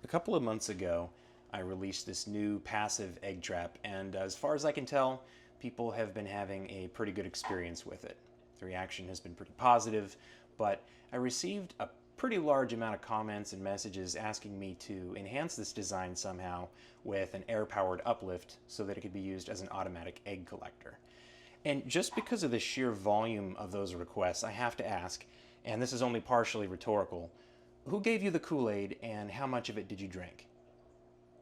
A couple of months ago, I released this new passive egg trap, and as far as I can tell, people have been having a pretty good experience with it. The reaction has been pretty positive, but I received a pretty large amount of comments and messages asking me to enhance this design somehow with an air-powered uplift so that it could be used as an automatic egg collector. And just because of the sheer volume of those requests, I have to ask, and this is only partially rhetorical, who gave you the Kool-Aid and how much of it did you drink?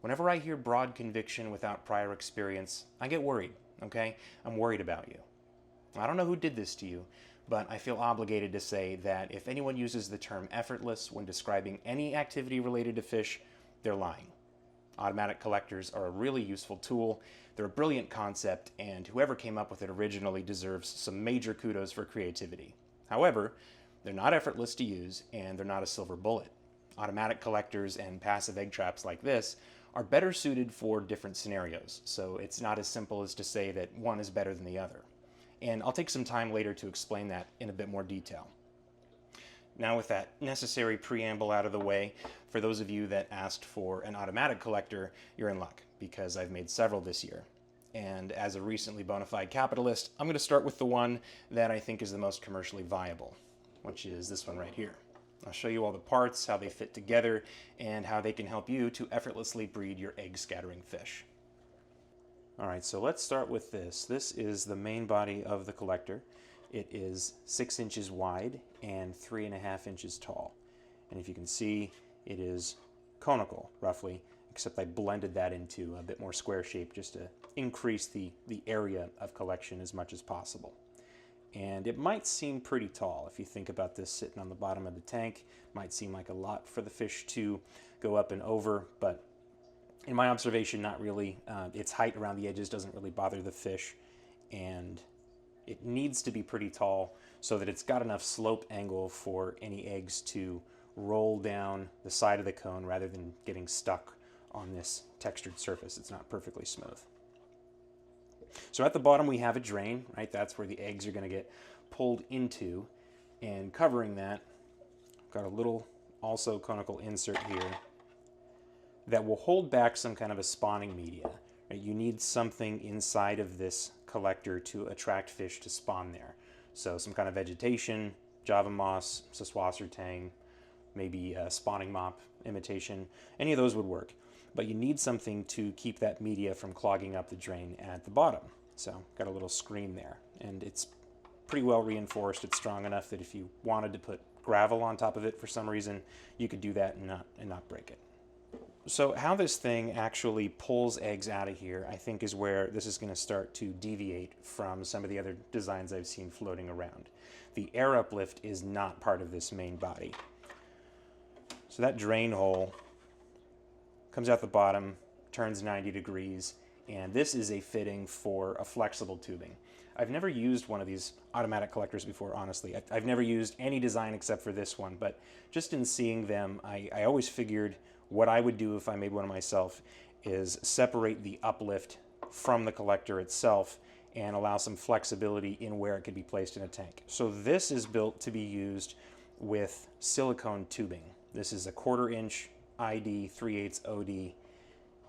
Whenever I hear broad conviction without prior experience, I get worried, okay? I'm worried about you. I don't know who did this to you, but I feel obligated to say that if anyone uses the term effortless when describing any activity related to fish, they're lying. Automatic collectors are a really useful tool. They're a brilliant concept, and whoever came up with it originally deserves some major kudos for creativity. However, they're not effortless to use, and they're not a silver bullet. Automatic collectors and passive egg traps like this are better suited for different scenarios, so it's not as simple as to say that one is better than the other. And I'll take some time later to explain that in a bit more detail. Now, with that necessary preamble out of the way, for those of you that asked for an automatic collector, you're in luck, because I've made several this year. And as a recently bona fide capitalist, I'm going to start with the one that I think is the most commercially viable, which is this one right here. I'll show you all the parts, how they fit together, and how they can help you to effortlessly breed your egg-scattering fish. All right, so let's start with this. This is the main body of the collector. It is 6 inches wide and 3.5 inches tall. And if you can see, it is conical, roughly, except I blended that into a bit more square shape just to increase the area of collection as much as possible. And it might seem pretty tall if you think about this sitting on the bottom of the tank. It might seem like a lot for the fish to go up and over, but in my observation, not really. Its height around the edges doesn't really bother the fish, and it needs to be pretty tall so that it's got enough slope angle for any eggs to roll down the side of the cone rather than getting stuck on this textured surface. It's not perfectly smooth. So at the bottom we have a drain, right? That's where the eggs are going to get pulled into, and covering that, got a little also conical insert here that will hold back some kind of a spawning media. Right? You need something inside of this collector to attract fish to spawn there. So some kind of vegetation, Java moss, Saswasser tang, maybe a spawning mop imitation, any of those would work. But you need something to keep that media from clogging up the drain at the bottom. So got a little screen there, and it's pretty well reinforced. It's strong enough that if you wanted to put gravel on top of it for some reason, you could do that and not break it. So how this thing actually pulls eggs out of here, I think, is where this is going to start to deviate from some of the other designs I've seen floating around. The air uplift is not part of this main body. So that drain hole comes out the bottom, turns 90 degrees, and this is a fitting for a flexible tubing. I've never used one of these automatic collectors before, honestly. I've never used any design except for this one, but just in seeing them, I always figured what I would do if I made one myself is separate the uplift from the collector itself and allow some flexibility in where it could be placed in a tank. So this is built to be used with silicone tubing. This is a 1/4 inch ID 3/8 OD,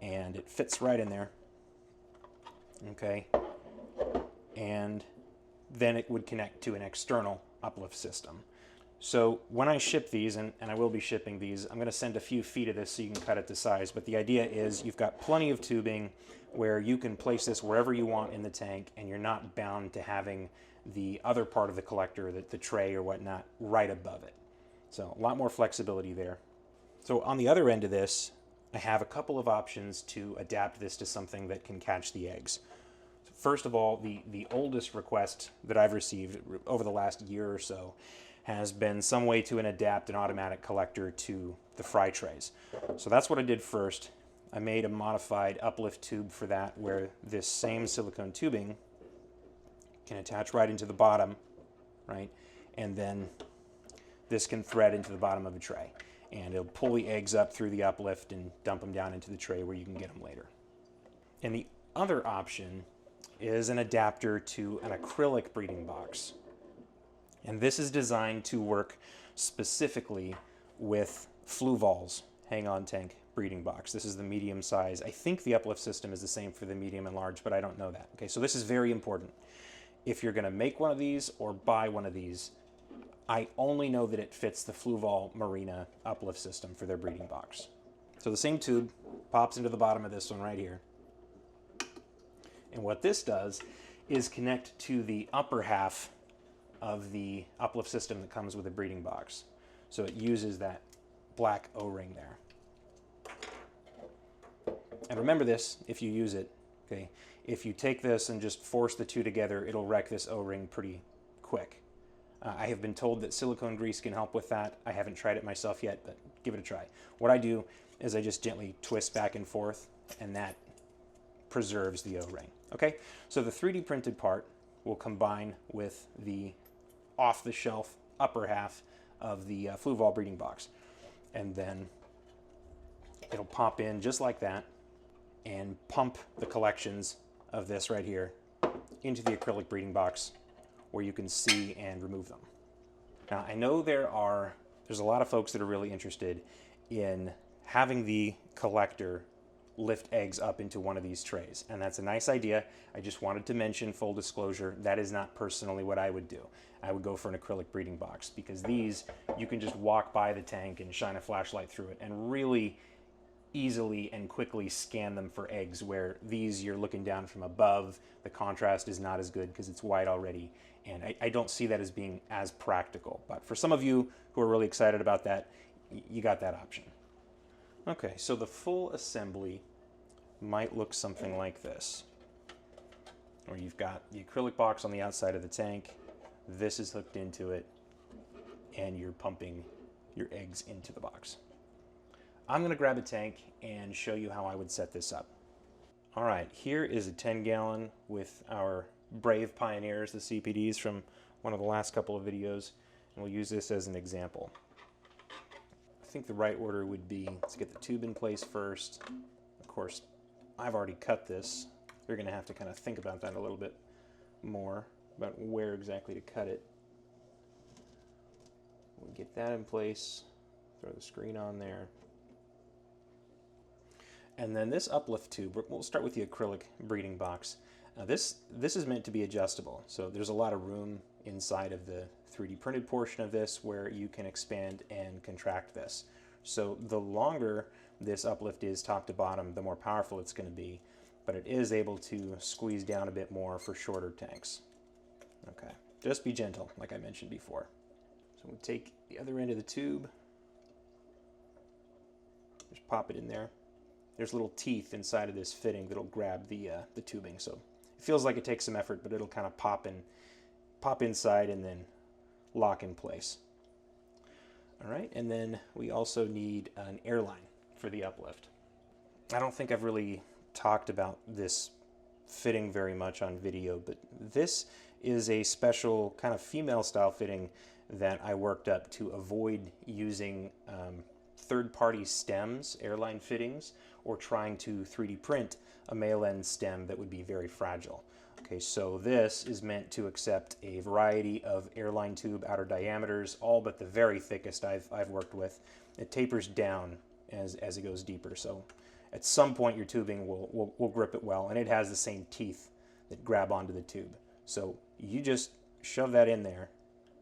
and it fits right in there. Okay, and then it would connect to an external uplift system. So when I ship these, and I will be shipping these, I'm going to send a few feet of this so you can cut it to size, but the idea is you've got plenty of tubing where you can place this wherever you want in the tank, and you're not bound to having the other part of the collector, the tray or whatnot, right above it. So a lot more flexibility there. So on the other end of this, I have a couple of options to adapt this to something that can catch the eggs. First of all, the oldest request that I've received over the last year or so has been some way to adapt an automatic collector to the fry trays. So that's what I did first. I made a modified uplift tube for that, where this same silicone tubing can attach right into the bottom, right? And then this can thread into the bottom of a tray, and it'll pull the eggs up through the uplift and dump them down into the tray where you can get them later. And the other option is an adapter to an acrylic breeding box. And this is designed to work specifically with flue vols hang-on tank breeding box. This is the medium size. I think the Uplift system is the same for the medium and large, but I don't know that. Okay, so this is very important. If you're going to make one of these or buy one of these, I only know that it fits the Fluval Marina Uplift system for their breeding box. So the same tube pops into the bottom of this one right here. And what this does is connect to the upper half of the Uplift system that comes with a breeding box. So it uses that black O-ring there. And remember this if you use it, okay? If you take this and just force the two together, it'll wreck this O-ring pretty quick. I have been told that silicone grease can help with that. I haven't tried it myself yet, but give it a try. What I do is I just gently twist back and forth, and that preserves the O-ring. Okay, so the 3D printed part will combine with the off-the-shelf upper half of the Fluval breeding box. And then it'll pop in just like that and pump the collections of this right here into the acrylic breeding box where you can see and remove them. Now, I know there's a lot of folks that are really interested in having the collector lift eggs up into one of these trays, and that's a nice idea. I just wanted to mention, full disclosure, that is not personally what I would do. I would go for an acrylic breeding box, because these, you can just walk by the tank and shine a flashlight through it and really easily and quickly scan them for eggs, where these you're looking down from above. The contrast is not as good because it's white already, and I don't see that as being as practical. But for some of you who are really excited about that, you got that option. Okay, so the full assembly might look something like this, where you've got the acrylic box on the outside of the tank, this is hooked into it, and you're pumping your eggs into the box. I'm going to grab a tank and show you how I would set this up. All right, here is a 10-gallon with our brave pioneers, the CPDs from one of the last couple of videos, and we'll use this as an example. I think the right order would be, let's get the tube in place first. Of course, I've already cut this. You're going to have to kind of think about that a little bit more, about where exactly to cut it. We'll get that in place, throw the screen on there. And then this Uplift tube, we'll start with the acrylic breeding box. This is meant to be adjustable, so there's a lot of room inside of the 3D printed portion of this where you can expand and contract this. So the longer this Uplift is top to bottom, the more powerful it's going to be, but it is able to squeeze down a bit more for shorter tanks. Okay, just be gentle, like I mentioned before. So we'll take the other end of the tube, just pop it in there. There's little teeth inside of this fitting that'll grab the tubing, so it feels like it takes some effort, but it'll kind of pop inside and then lock in place. All right, and then we also need an airline for the Uplift. I don't think I've really talked about this fitting very much on video, but this is a special kind of female style fitting that I worked up to avoid using third-party stems, airline fittings, or trying to 3D print a male end stem that would be very fragile. Okay, so this is meant to accept a variety of airline tube outer diameters, all but the very thickest I've worked with. It tapers down as it goes deeper, so at some point your tubing will grip it well, and it has the same teeth that grab onto the tube. So you just shove that in there,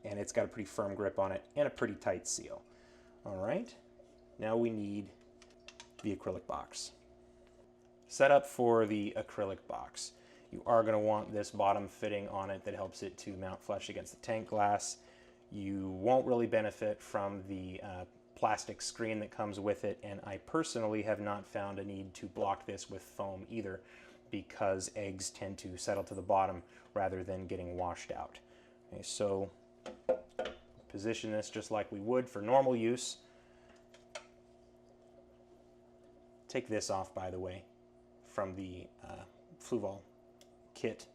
and it's got a pretty firm grip on it and a pretty tight seal. All right, now we need the acrylic box. Setup for the acrylic box. You are going to want this bottom fitting on it that helps it to mount flush against the tank glass. You won't really benefit from the plastic screen that comes with it, and I personally have not found a need to block this with foam either, because eggs tend to settle to the bottom rather than getting washed out. Okay, so position this just like we would for normal use. Take this off, by the way, from the Fluval kit.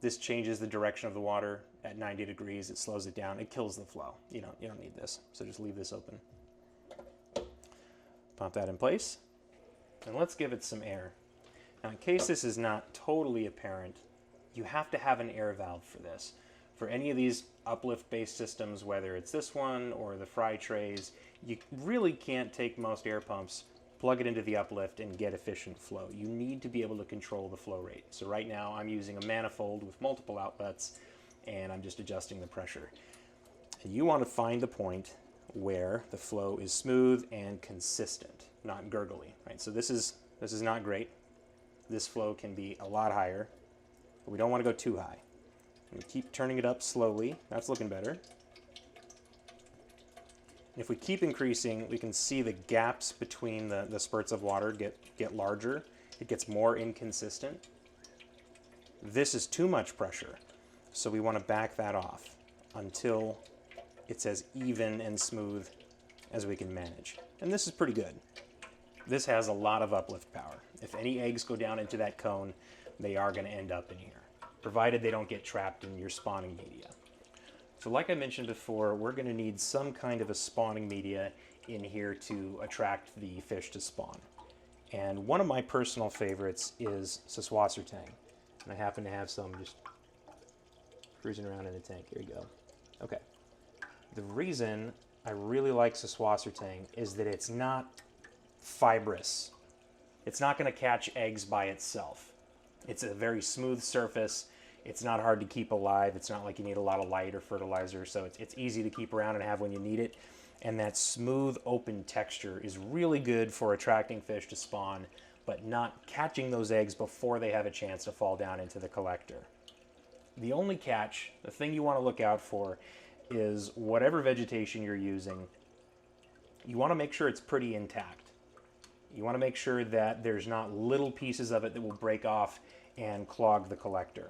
This changes the direction of the water at 90 degrees. It slows it down. It kills the flow. You don't need this, so just leave this open. Pop that in place, and let's give it some air. Now, in case this is not totally apparent, you have to have an air valve for this. For any of these uplift-based systems, whether it's this one or the fry trays, you really can't take most air pumps, plug it into the uplift, and get efficient flow. You need to be able to control the flow rate. So right now I'm using a manifold with multiple outlets, and I'm just adjusting the pressure. And you want to find the point where the flow is smooth and consistent, not gurgly, right? So this is not great. This flow can be a lot higher, but we don't want to go too high. We keep turning it up slowly. That's looking better. And if we keep increasing, we can see the gaps between the spurts of water get larger. It gets more inconsistent. This is too much pressure, so we want to back that off until it's as even and smooth as we can manage. And this is pretty good. This has a lot of uplift power. If any eggs go down into that cone, they are going to end up in here, provided they don't get trapped in your spawning media. So like I mentioned before, we're going to need some kind of a spawning media in here to attract the fish to spawn. And one of my personal favorites is Saswassertang. And I happen to have some just cruising around in the tank. Here you go. Okay. The reason I really like Saswassertang is that it's not fibrous. It's not going to catch eggs by itself. It's a very smooth surface. It's not hard to keep alive. It's not like you need a lot of light or fertilizer, so it's easy to keep around and have when you need it. And that smooth, open texture is really good for attracting fish to spawn, but not catching those eggs before they have a chance to fall down into the collector. The only catch, the thing you want to look out for, is whatever vegetation you're using, you want to make sure it's pretty intact. You want to make sure that there's not little pieces of it that will break off and clog the collector.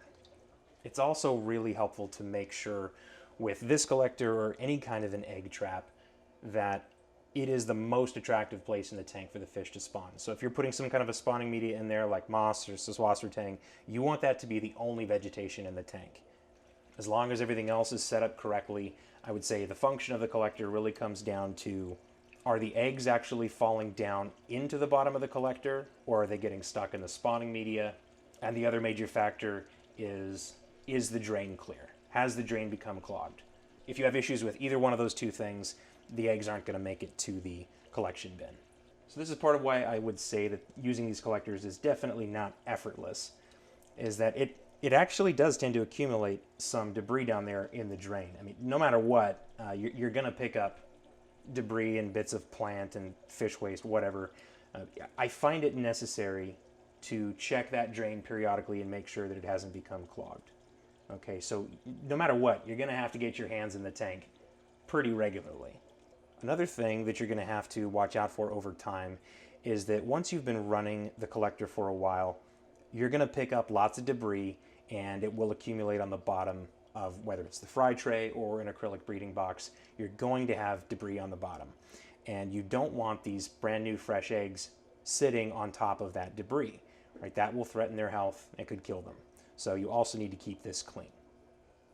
It's also really helpful to make sure with this collector or any kind of an egg trap that it is the most attractive place in the tank for the fish to spawn. So if you're putting some kind of a spawning media in there like moss or Saswassertang, you want that to be the only vegetation in the tank. As long as everything else is set up correctly, I would say the function of the collector really comes down to, are the eggs actually falling down into the bottom of the collector, or are they getting stuck in the spawning media? And the other major factor is the drain clear? Has the drain become clogged? If you have issues with either one of those two things, the eggs aren't going to make it to the collection bin. So this is part of why I would say that using these collectors is definitely not effortless, is that it actually does tend to accumulate some debris down there in the drain. I mean, no matter what, you're going to pick up debris and bits of plant and fish waste, whatever. I find it necessary to check that drain periodically and make sure that it hasn't become clogged. Okay, so no matter what, you're going to have to get your hands in the tank pretty regularly. Another thing that you're going to have to watch out for over time is that once you've been running the collector for a while, you're going to pick up lots of debris and it will accumulate on the bottom of whether it's the fry tray or an acrylic breeding box. You're going to have debris on the bottom. And you don't want these brand new fresh eggs sitting on top of that debris, right? That will threaten their health and could kill them. So you also need to keep this clean.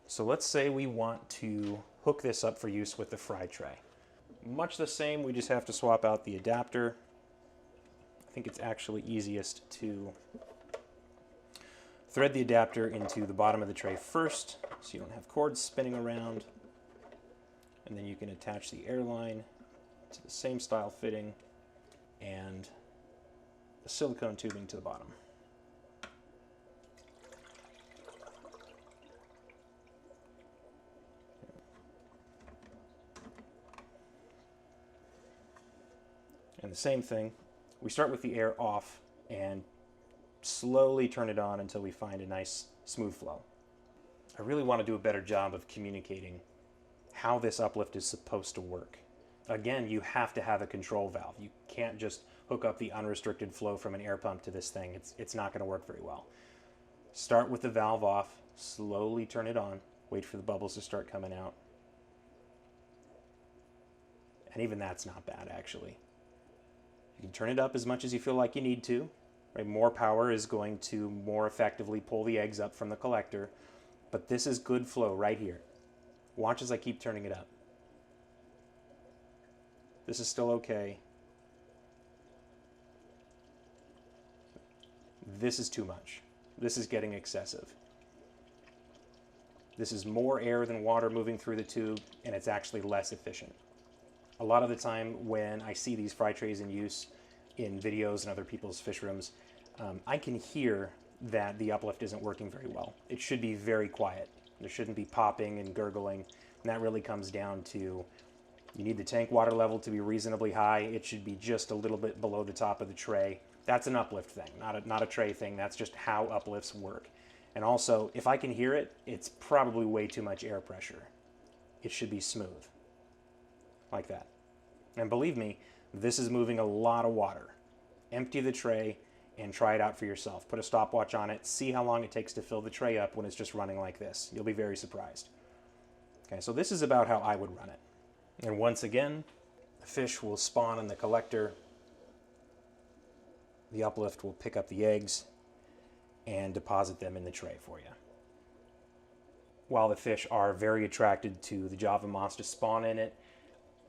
So let's say we want to hook this up for use with the fry tray. Much the same, we just have to swap out the adapter. I think it's actually easiest to thread the adapter into the bottom of the tray first, so you don't have cords spinning around. And then you can attach the airline to the same style fitting and the silicone tubing to the bottom. And the same thing, we start with the air off and slowly turn it on until we find a nice smooth flow. I really want to do a better job of communicating how this uplift is supposed to work. Again, you have to have a control valve. You can't just hook up the unrestricted flow from an air pump to this thing. It's not going to work very well. Start with the valve off, slowly turn it on, wait for the bubbles to start coming out. And even that's not bad, actually. You can turn it up as much as you feel like you need to. Right? More power is going to more effectively pull the eggs up from the collector, but this is good flow right here. Watch as I keep turning it up. This is still okay. This is too much. This is getting excessive. This is more air than water moving through the tube, and it's actually less efficient. A lot of the time when I see these fry trays in use in videos and other people's fish rooms, I can hear that the uplift isn't working very well. It should be very quiet. There shouldn't be popping and gurgling, and that really comes down to you need the tank water level to be reasonably high. It should be just a little bit below the top of the tray. That's an uplift thing, not a tray thing. That's just how uplifts work. And also, if I can hear it, it's probably way too much air pressure. It should be smooth, like that. And believe me, this is moving a lot of water. Empty the tray and try it out for yourself. Put a stopwatch on it, see how long it takes to fill the tray up when it's just running like this. You'll be very surprised. Okay, so this is about how I would run it. And once again, the fish will spawn in the collector. The uplift will pick up the eggs and deposit them in the tray for you. While the fish are very attracted to the Java moss to spawn in it,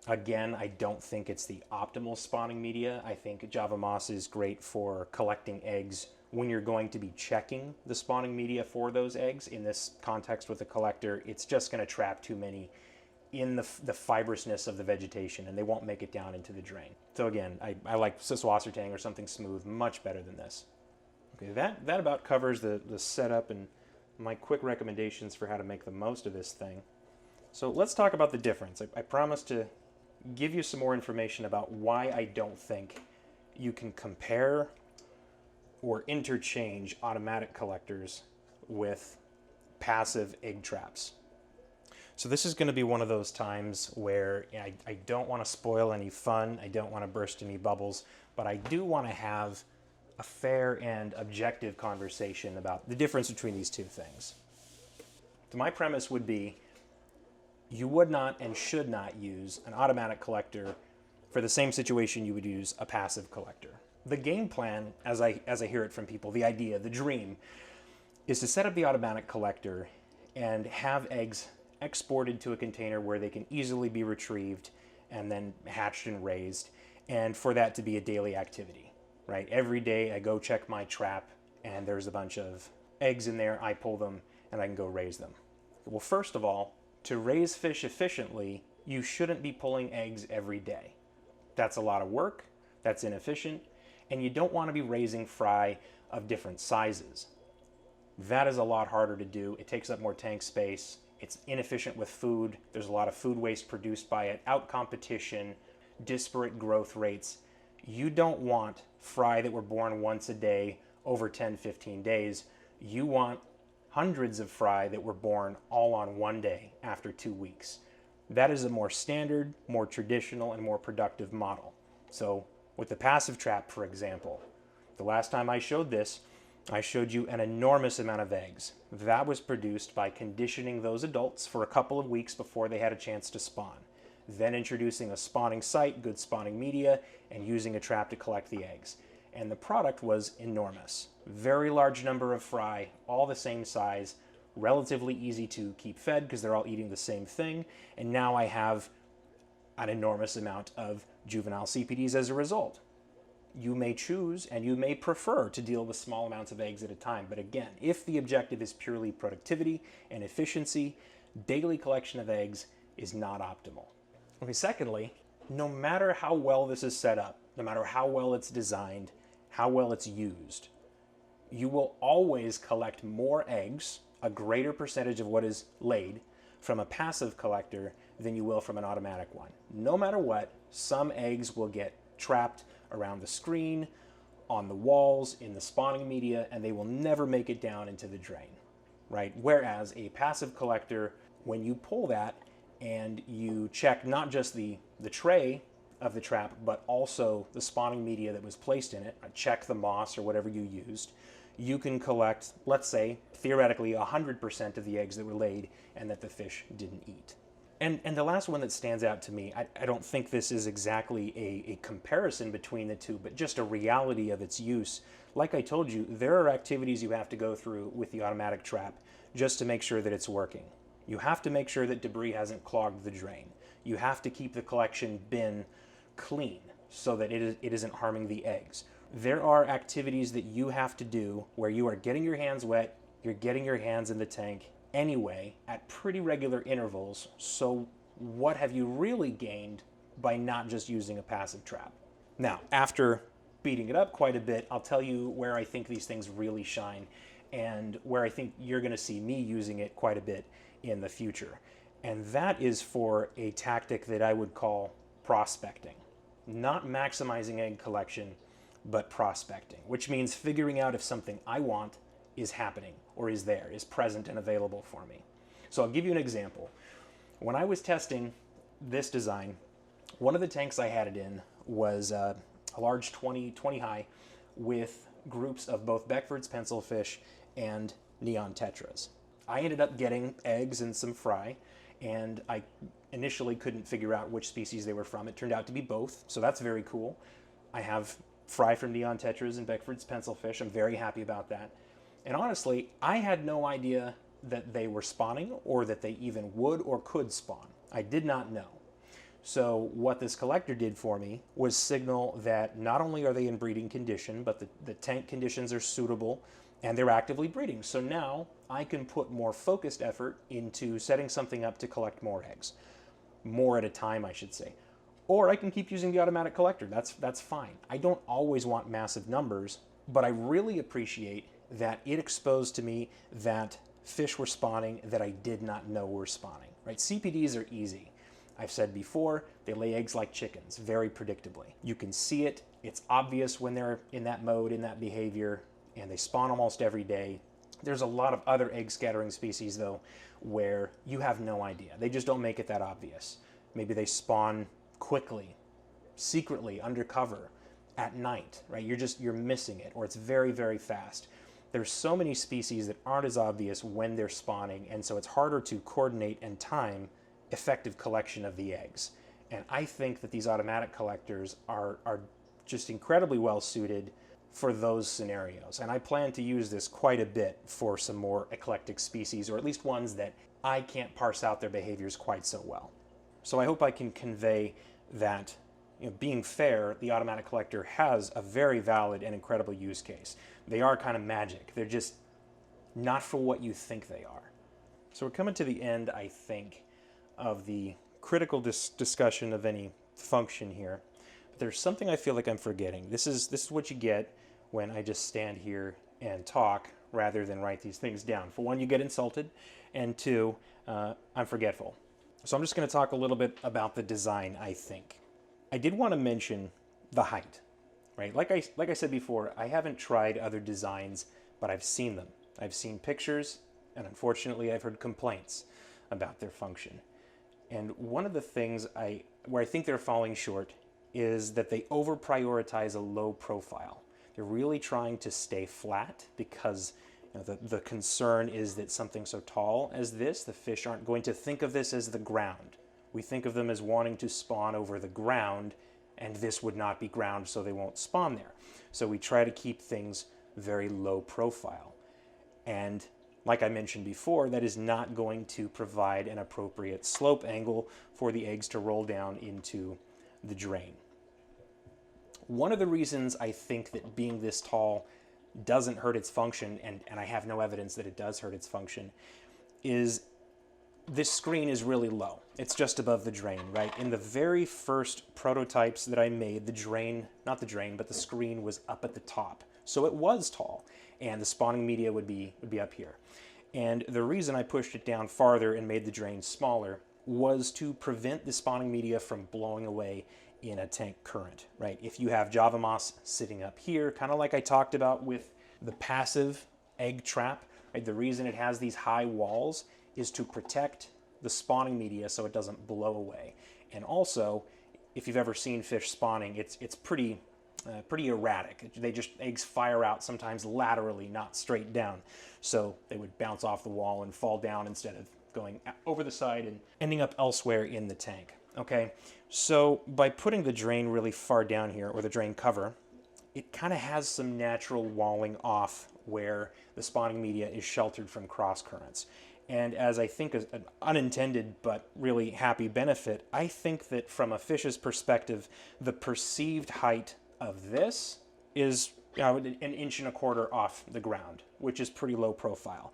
again, I don't think it's the optimal spawning media. I think Java moss is great for collecting eggs when you're going to be checking the spawning media for those eggs. In this context with a collector, it's just going to trap too many in the fibrousness of the vegetation, and they won't make it down into the drain. So again, I like Siswasertang or something smooth much better than this. Okay, that about covers the setup and my quick recommendations for how to make the most of this thing. So let's talk about the difference. I promised to give you some more information about why I don't think you can compare or interchange automatic collectors with passive egg traps. So this is going to be one of those times where I don't want to spoil any fun, I don't want to burst any bubbles, but I do want to have a fair and objective conversation about the difference between these two things. So my premise would be you would not and should not use an automatic collector for the same situation you would use a passive collector. The game plan, as I hear it from people, the idea, the dream, is to set up the automatic collector and have eggs exported to a container where they can easily be retrieved and then hatched and raised, and for that to be a daily activity, right? Every day I go check my trap and there's a bunch of eggs in there, I pull them and I can go raise them. Well, first of all, to raise fish efficiently, you shouldn't be pulling eggs every day. That's a lot of work, that's inefficient, and you don't want to be raising fry of different sizes. That is a lot harder to do. It takes up more tank space. It's inefficient with food. There's a lot of food waste produced by it, out competition, disparate growth rates. You don't want fry that were born once a day over 10, 15 days. You want hundreds of fry that were born all on one day after 2 weeks. That is a more standard, more traditional, and more productive model. So with the passive trap, for example, the last time I showed this, I showed you an enormous amount of eggs. That was produced by conditioning those adults for a couple of weeks before they had a chance to spawn. Then introducing a spawning site, good spawning media, and using a trap to collect the eggs. And the product was enormous. Very large number of fry, all the same size, relatively easy to keep fed because they're all eating the same thing. And now I have an enormous amount of juvenile CPDs as a result. You may choose and you may prefer to deal with small amounts of eggs at a time. But again, if the objective is purely productivity and efficiency, daily collection of eggs is not optimal. Okay, secondly, no matter how well this is set up, no matter how well it's designed, how well it's used, you will always collect more eggs, a greater percentage of what is laid, from a passive collector than you will from an automatic one. No matter what, some eggs will get trapped around the screen, on the walls, in the spawning media, and they will never make it down into the drain, right? Whereas a passive collector, when you pull that and you check not just the tray of the trap, but also the spawning media that was placed in it, check the moss or whatever you used, you can collect, let's say, theoretically 100% of the eggs that were laid and that the fish didn't eat. And the last one that stands out to me, I don't think this is exactly a comparison between the two, but just a reality of its use. Like I told you, there are activities you have to go through with the automatic trap just to make sure that it's working. You have to make sure that debris hasn't clogged the drain. You have to keep the collection bin clean so that it isn't harming the eggs. There are activities that you have to do where you are getting your hands wet, you're getting your hands in the tank, anyway at pretty regular intervals. So what have you really gained by not just using a passive trap? Now, after beating it up quite a bit, I'll tell you where I think these things really shine and where I think you're going to see me using it quite a bit in the future. And that is for a tactic that I would call prospecting. Not maximizing egg collection, but prospecting, which means figuring out if something I want is happening or is there, is present and available for me. So I'll give you an example. When I was testing this design, one of the tanks I had it in was a large 20 high with groups of both Beckford's pencilfish and neon tetras. I ended up getting eggs and some fry, and I initially couldn't figure out which species they were from. It turned out to be both, so that's very cool. I have fry from neon tetras and Beckford's pencilfish. I'm very happy about that. And honestly, I had no idea that they were spawning or that they even would or could spawn. I did not know. So what this collector did for me was signal that not only are they in breeding condition, but the tank conditions are suitable and they're actively breeding. So now I can put more focused effort into setting something up to collect more eggs. More at a time, I should say. Or I can keep using the automatic collector. That's fine. I don't always want massive numbers, but I really appreciate that it exposed to me that fish were spawning that I did not know were spawning. Right? CPDs are easy. I've said before, they lay eggs like chickens, very predictably. You can see it. It's obvious when they're in that mode, in that behavior, and they spawn almost every day. There's a lot of other egg scattering species, though, where you have no idea. They just don't make it that obvious. Maybe they spawn quickly, secretly, undercover, at night, right? You're missing it, or it's very, very fast. There's so many species that aren't as obvious when they're spawning, and so it's harder to coordinate and time effective collection of the eggs. And I think that these automatic collectors are just incredibly well suited for those scenarios. And I plan to use this quite a bit for some more eclectic species, or at least ones that I can't parse out their behaviors quite so well. So I hope I can convey that, being fair, the automatic collector has a very valid and incredible use case. They are kind of magic. They're just not for what you think they are. So we're coming to the end, I think, of the critical discussion of any function here. But there's something I feel like I'm forgetting. This is what you get when I just stand here and talk rather than write these things down. For one, you get insulted, and two, I'm forgetful. So I'm just going to talk a little bit about the design, I think. I did want to mention the height, right? Like I said before, I haven't tried other designs, but I've seen them. I've seen pictures, and unfortunately I've heard complaints about their function. And one of the things where I think they're falling short is that they over-prioritize a low profile. They're really trying to stay flat because the concern is that something so tall as this, the fish aren't going to think of this as the ground. We think of them as wanting to spawn over the ground, and this would not be ground, so they won't spawn there. So we try to keep things very low profile. And like I mentioned before, that is not going to provide an appropriate slope angle for the eggs to roll down into the drain. One of the reasons I think that being this tall doesn't hurt its function, and I have no evidence that it does hurt its function, is this screen is really low. It's just above the drain, right? In the very first prototypes that I made, the screen was up at the top. So it was tall, and the spawning media would be up here. And the reason I pushed it down farther and made the drain smaller was to prevent the spawning media from blowing away in a tank current, right? If you have Java moss sitting up here, kind of like I talked about with the passive egg trap, right? The reason it has these high walls is to protect the spawning media so it doesn't blow away. And also, if you've ever seen fish spawning, it's pretty erratic. Eggs fire out sometimes laterally, not straight down. So they would bounce off the wall and fall down instead of going over the side and ending up elsewhere in the tank. Okay, so by putting the drain really far down here, or the drain cover, it kind of has some natural walling off where the spawning media is sheltered from cross currents. And as I think is an unintended but really happy benefit, I think that from a fish's perspective, the perceived height of this is an 1.25 inches off the ground, which is pretty low profile.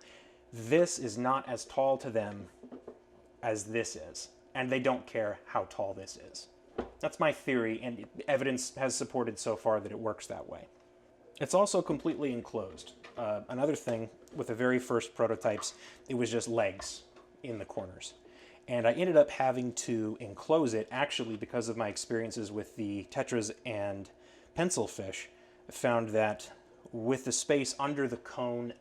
This is not as tall to them as this is, and they don't care how tall this is. That's my theory, and evidence has supported so far that it works that way. It's also completely enclosed. Another thing with the very first prototypes, it was just legs in the corners. And I ended up having to enclose it, actually, because of my experiences with the tetras and pencil fish. I found that with the space under the cone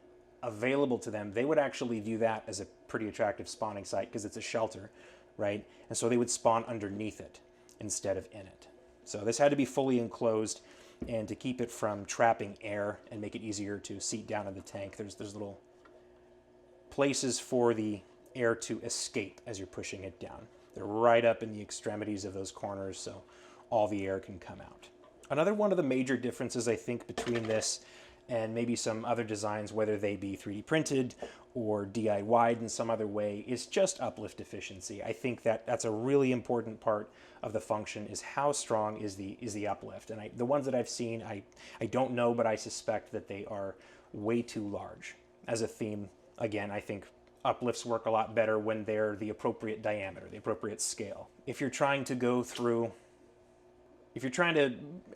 available to them, they would actually view that as a pretty attractive spawning site because it's a shelter, right? And so they would spawn underneath it instead of in it. So this had to be fully enclosed, and to keep it from trapping air and make it easier to seat down in the tank, there's little places for the air to escape as you're pushing it down. They're right up in the extremities of those corners, so all the air can come out. Another one of the major differences, I think, between this and maybe some other designs, whether they be 3D printed or DIY'd in some other way, is just uplift efficiency. I think that that's a really important part of the function, is how strong is the uplift. And the ones that I've seen, I don't know, but I suspect that they are way too large. As a theme, again, I think uplifts work a lot better when they're the appropriate diameter, the appropriate scale. If you're trying to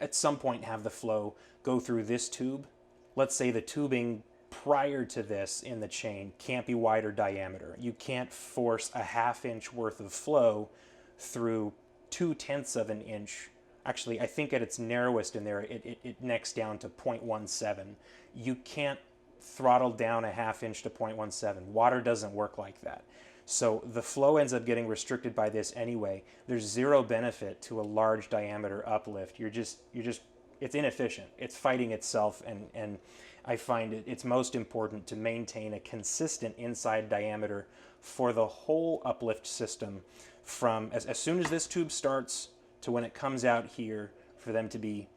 at some point have the flow go through this tube, let's say the tubing prior to this in the chain can't be wider diameter. You can't force a 1/2 inch worth of flow through 2/10 of an inch. Actually, I think at its narrowest in there, it necks down to 0.17. You can't throttle down a 1/2 inch to 0.17. Water doesn't work like that. So the flow ends up getting restricted by this anyway. There's zero benefit to a large diameter uplift. It's inefficient. It's fighting itself, and I find it's most important to maintain a consistent inside diameter for the whole uplift system, from as soon as this tube starts to when it comes out here, for them to be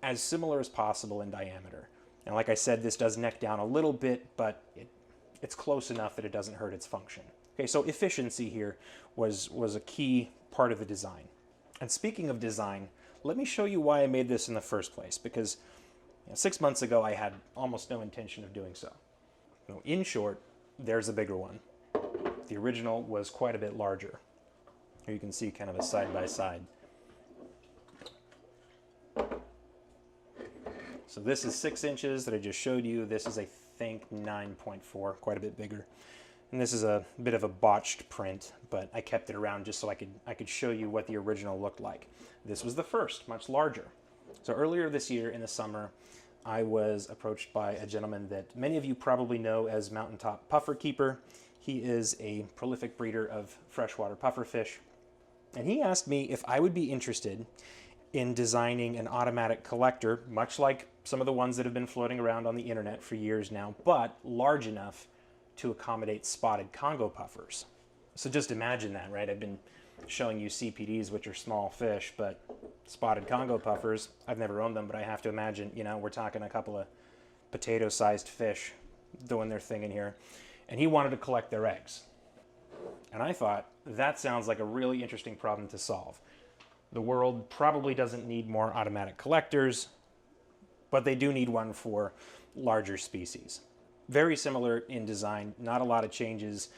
as similar as possible in diameter. And like I said, this does neck down a little bit, but it's close enough that it doesn't hurt its function. Okay, so efficiency here was a key part of the design. And speaking of design, let me show you why I made this in the first place, because 6 months ago I had almost no intention of doing so. In short, there's a bigger one. The original was quite a bit larger. Here you can see kind of a side-by-side. So this is 6 inches that I just showed you. This is, I think, 9.4, quite a bit bigger. And this is a bit of a botched print, but I kept it around just so I could show you what the original looked like. This was the first, much larger. So earlier this year in the summer, I was approached by a gentleman that many of you probably know as Mountaintop Puffer Keeper. He is a prolific breeder of freshwater pufferfish. And he asked me if I would be interested in designing an automatic collector, much like some of the ones that have been floating around on the internet for years now, but large enough to accommodate spotted Congo puffers. So just imagine that, right? I've been showing you CPDs, which are small fish, but spotted Congo puffers, I've never owned them, but I have to imagine, we're talking a couple of potato-sized fish doing their thing in here. And he wanted to collect their eggs. And I thought, that sounds like a really interesting problem to solve. The world probably doesn't need more automatic collectors, but they do need one for larger species. Very similar in design, not a lot of changes,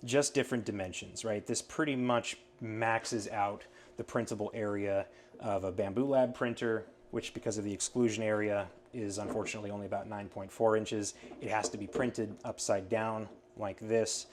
just different dimensions, right? This pretty much maxes out the printable area of a Bamboo Lab printer, which, because of the exclusion area, is unfortunately only about 9.4 inches. It has to be printed upside down like this.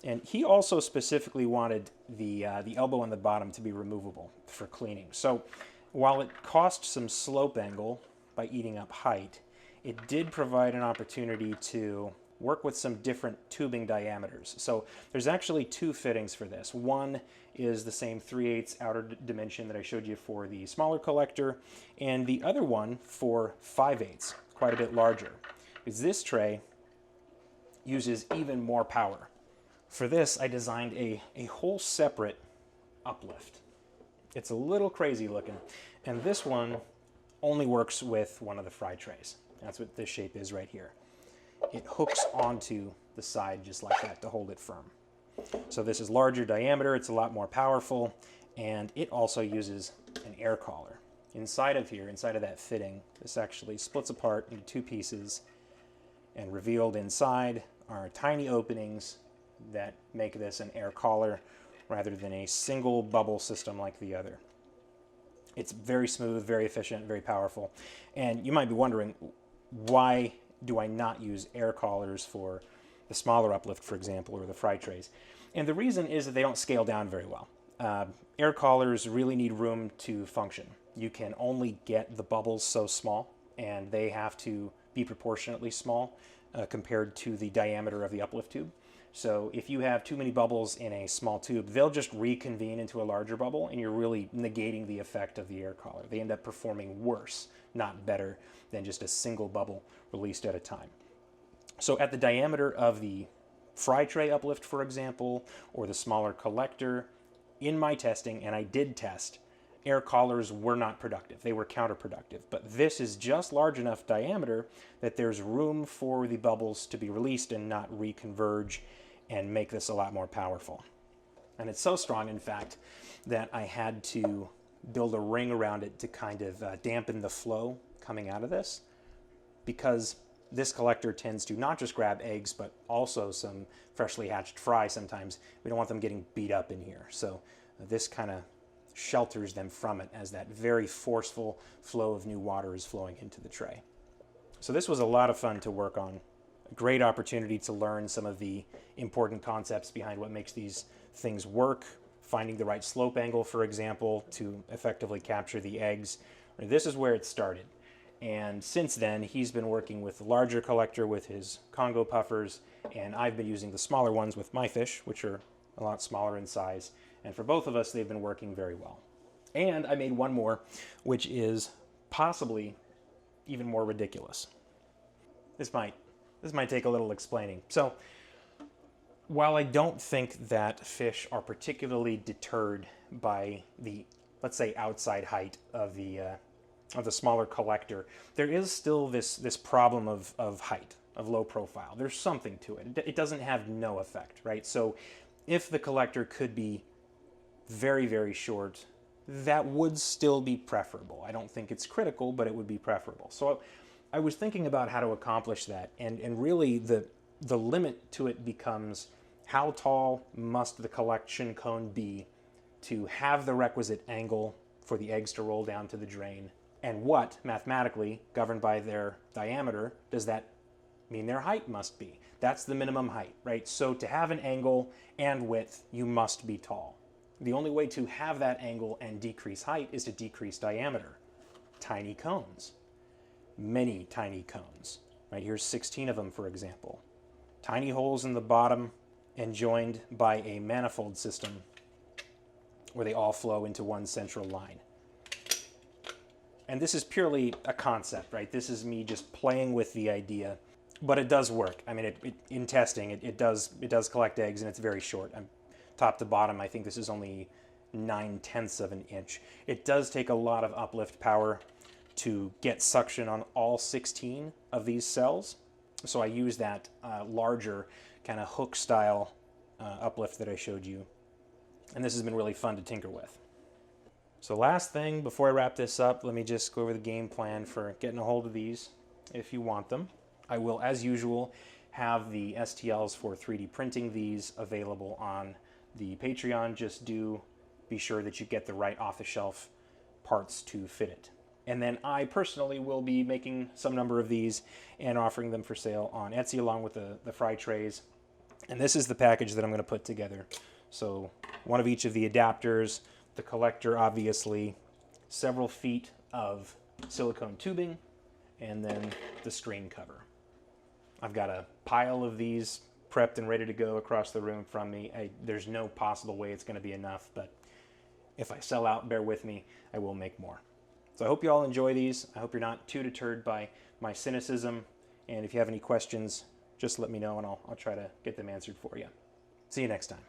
And he also specifically wanted the elbow on the bottom to be removable for cleaning. So while it cost some slope angle by eating up height, it did provide an opportunity to work with some different tubing diameters. So there's actually 2 fittings for this. One is the same 3/8 outer dimension that I showed you for the smaller collector, and the other one for 5/8, quite a bit larger. Because this tray uses even more power. For this, I designed a whole separate uplift. It's a little crazy looking, and this one only works with one of the fry trays. That's what this shape is right here. It hooks onto the side just like that to hold it firm. So this is larger diameter, it's a lot more powerful, and it also uses an air collar. Inside of here, inside of that fitting, this actually splits apart into 2 pieces, and revealed inside are tiny openings that make this an air collar rather than a single bubble system like the other. It's very smooth, very efficient, very powerful. And you might be wondering, why do I not use air collars for the smaller Uplift, for example, or the fry trays? And the reason is that they don't scale down very well. Air collars really need room to function. You can only get the bubbles so small, and they have to be proportionately small compared to the diameter of the Uplift tube. So if you have too many bubbles in a small tube, they'll just reconvene into a larger bubble, and you're really negating the effect of the air collar. They end up performing worse, not better, than just a single bubble released at a time. So at the diameter of the fry tray Uplift, for example, or the smaller collector, in my testing, and I did test, air collars were not productive. They were counterproductive. But this is just large enough diameter that there's room for the bubbles to be released and not reconverge and make this a lot more powerful. And it's so strong, in fact, that I had to build a ring around it to kind of dampen the flow coming out of this, because this collector tends to not just grab eggs, but also some freshly hatched fry sometimes. We don't want them getting beat up in here. So this kind of shelters them from it as that very forceful flow of new water is flowing into the tray. So this was a lot of fun to work on. A great opportunity to learn some of the important concepts behind what makes these things work, finding the right slope angle, for example, to effectively capture the eggs. This is where it started. And since then, he's been working with the larger collector with his Congo puffers, and I've been using the smaller ones with my fish, which are a lot smaller in size. And for both of us, they've been working very well. And I made one more, which is possibly even more ridiculous. This might take a little explaining. So, while I don't think that fish are particularly deterred by the, let's say, outside height of the smaller collector, there is still this problem of height, of low profile. There's something to it. It doesn't have no effect, right? So if the collector could be very, very short, that would still be preferable. I don't think it's critical, but it would be preferable. So I was thinking about how to accomplish that, and really the limit to it becomes, how tall must the collection cone be to have the requisite angle for the eggs to roll down to the drain, and what, mathematically, governed by their diameter, does that mean their height must be? That's the minimum height, right? So to have an angle and width, you must be tall. The only way to have that angle and decrease height is to decrease diameter. Tiny cones. Many tiny cones. Right, here's 16 of them, for example. Tiny holes in the bottom and joined by a manifold system where they all flow into one central line. And this is purely a concept, right? This is me just playing with the idea, but it does work. I mean, in testing, it does collect eggs, and it's very short. Top to bottom, I think this is only 9/10 of an inch. It does take a lot of uplift power to get suction on all 16 of these cells. So I use that larger kind of hook style uplift that I showed you. And this has been really fun to tinker with. So last thing, before I wrap this up, let me just go over the game plan for getting a hold of these if you want them. I will, as usual, have the STLs for 3D printing these available on the Patreon. Just do be sure that you get the right off-the-shelf parts to fit it. And then I personally will be making some number of these and offering them for sale on Etsy along with the fry trays. And this is the package that I'm going to put together. So one of each of the adapters, the collector obviously, several feet of silicone tubing, and then the screen cover. I've got a pile of these prepped and ready to go across the room from me. There's no possible way it's going to be enough, but if I sell out, bear with me, I will make more. So I hope you all enjoy these. I hope you're not too deterred by my cynicism, and if you have any questions, just let me know and I'll try to get them answered for you. See you next time.